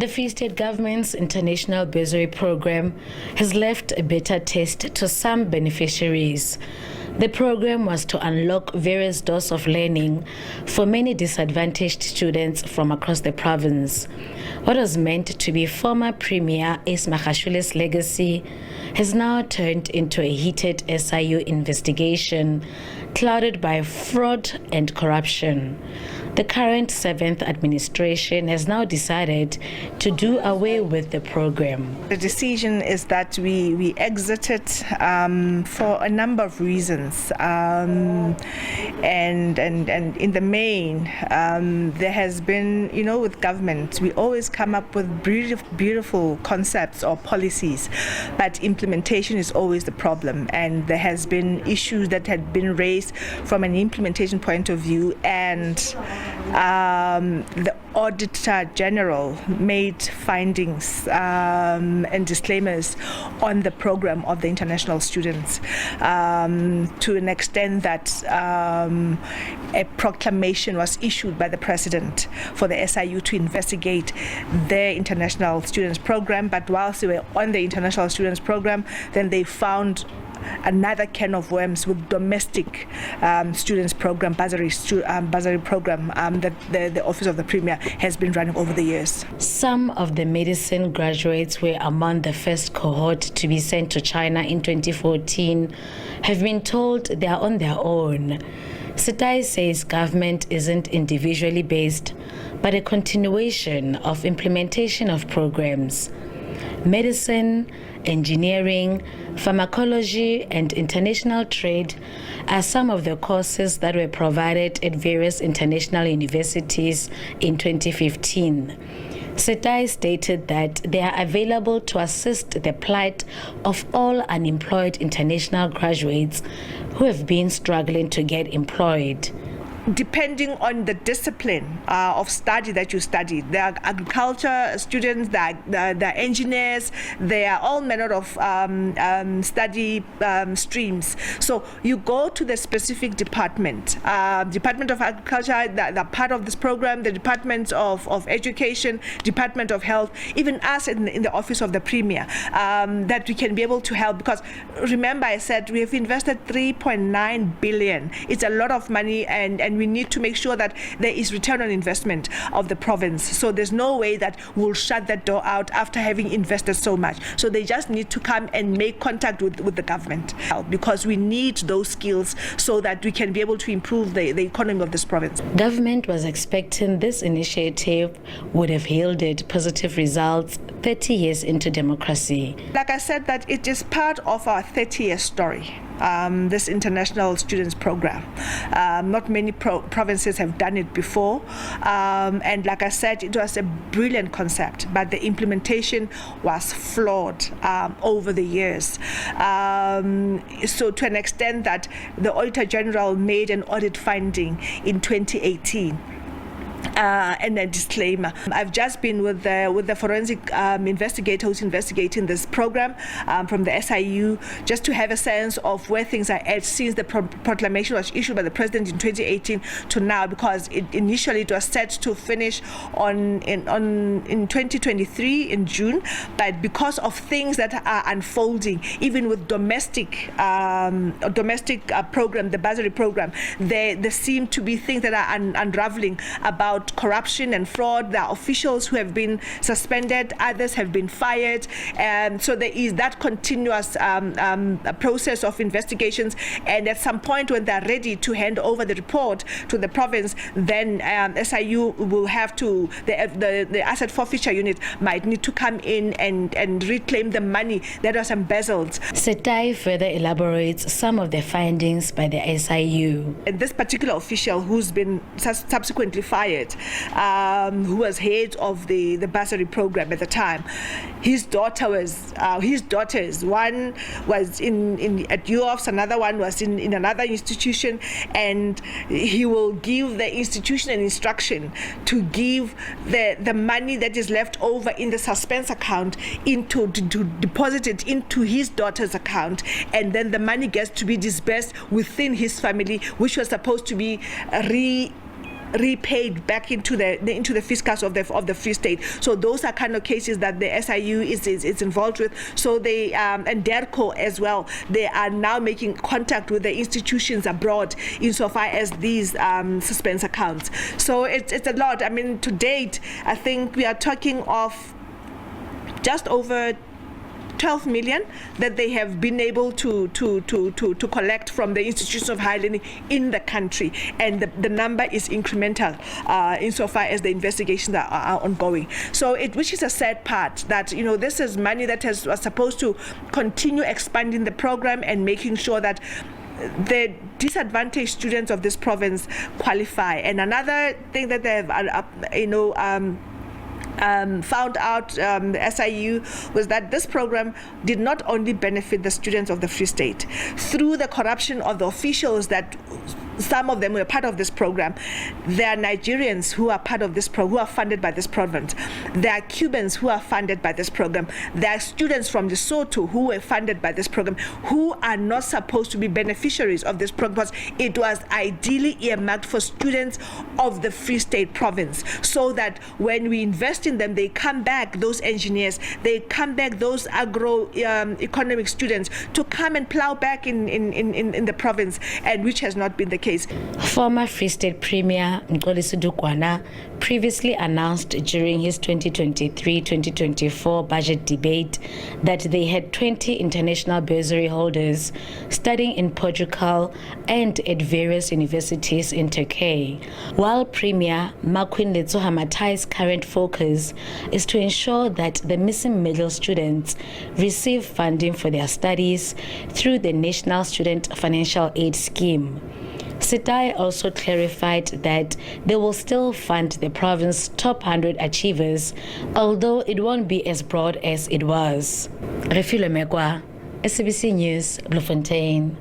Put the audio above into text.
The Free State Government's international bursary program has left a bitter taste to some beneficiaries. The program was to unlock various doors of learning for many disadvantaged students from across the province. What was meant to be former Premier Ace Magashule's legacy has now turned into a heated SIU investigation clouded by fraud and corruption. The current 7th administration has now decided to do away with the program. The decision is that we exited for a number of reasons. And in the main, there has been, with government, we always come up with beautiful concepts or policies, but implementation is always the problem. And there has been issues that had been raised from an implementation point of view, and the Auditor General made findings and disclaimers on the program of the international students to an extent that a proclamation was issued by the President for the SIU to investigate their international students program. But whilst they were on the international students program, then they found another can of worms with domestic students program, bursary program that the Office of the Premier has been running over the years. Some of the medicine graduates were among the first cohort to be sent to China in 2014 have been told they are on their own. Setai says government isn't individually based, but a continuation of implementation of programs. Medicine, engineering, pharmacology, and international trade are some of the courses that were provided at various international universities in 2015. Setai stated that they are available to assist the plight of all unemployed international graduates who have been struggling to get employed. Depending on the discipline of study that you study. There are agriculture students, there are engineers, there are all manner of study streams. So you go to the specific department. Department of Agriculture, the part of this program, the Department of Education, Department of Health, even us in the Office of the Premier, that we can be able to help. Because remember I said we have invested 3.9 billion. It's a lot of money, and we need to make sure that there is return on investment of the province. So there's no way that we'll shut that door out after having invested so much. So they just need to come and make contact with the government, because we need those skills so that we can be able to improve the economy of this province. Government was expecting this initiative would have yielded positive results 30 years into democracy. Like I said, that it is part of our 30-year story. This international students program. Not many provinces have done it before, and like I said, it was a brilliant concept, but the implementation was flawed over the years. So to an extent that the Auditor General made an audit finding in 2018. And a disclaimer. I've just been with the forensic investigator who's investigating this program from the SIU, just to have a sense of where things are at since the proclamation was issued by the President in 2018 to now, because initially it was set to finish in 2023 in June, but because of things that are unfolding, even with domestic program, the bursary program, there seem to be things that are unraveling about corruption and fraud. There are officials who have been suspended, others have been fired, and so there is that continuous process of investigations. And at some point, when they're ready to hand over the report to the province, then SIU will have to, the asset forfeiture unit might need to come in and reclaim the money that was embezzled. Setai further elaborates some of the findings by the SIU. And this particular official, who's been subsequently fired, who was head of the bursary program at the time, his daughters, one was at UOFS, another one was in another institution, and he will give the institution an instruction to give the money that is left over in the suspense account to deposit it into his daughter's account, and then the money gets to be disbursed within his family, which was supposed to be repaid back into the fiscus of the Free State. So those are kind of cases that the SIU is involved with. So they and DERCO as well, they are now making contact with the institutions abroad insofar as these suspense accounts. So it's a lot. I mean, to date, I think we are talking of just over 12 million that they have been able to collect from the institutions of higher learning in the country, and the number is incremental insofar as the investigations are ongoing. So which is a sad part, that this is money that was supposed to continue expanding the program and making sure that the disadvantaged students of this province qualify. And another thing that they have found out, the SIU, was that this program did not only benefit the students of the Free State through the corruption of the officials, that some of them were part of this program. There are Nigerians who are part of this program, who are funded by this province. There are Cubans who are funded by this program. There are students from Lesotho who were funded by this program, who are not supposed to be beneficiaries of this program, because it was ideally earmarked for students of the Free State province, so that when we invest in them, they come back, those engineers, they come back, those agro-economic students, to come and plow back in the province, and which has not been the case. Former Free State Premier Unqualified previously announced during his 2023-2024 budget debate that they had 20 international bursary holders studying in Portugal and at various universities in Turkey, while Premier Makwindletso Hamatai's current focus is to ensure that the missing middle students receive funding for their studies through the National Student Financial Aid Scheme. Sitai also clarified that they will still fund the province's top 100 achievers, although it won't be as broad as it was. Refilo Mekwa, SABC News, Bloemfontein.